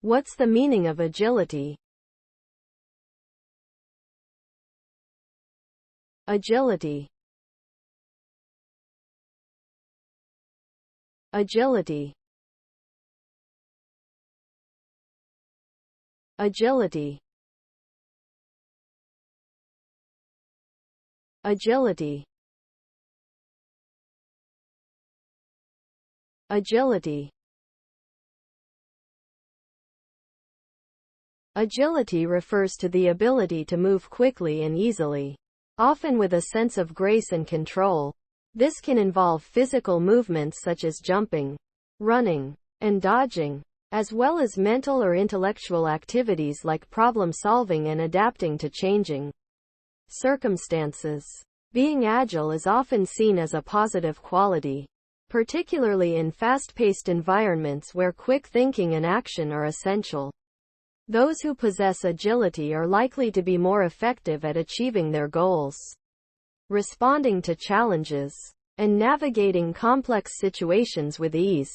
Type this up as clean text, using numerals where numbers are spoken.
What's the meaning of agility? Agility. Agility. Agility. Agility. Agility. Agility refers to the ability to move quickly and easily, often with a sense of grace and control. This can involve physical movements such as jumping, running, and dodging, as well as mental or intellectual activities like problem solving and adapting to changing circumstances. Being agile is often seen as a positive quality, particularly in fast-paced environments where quick thinking and action are essential. Those who possess agility are likely to be more effective at achieving their goals, responding to challenges, and navigating complex situations with ease.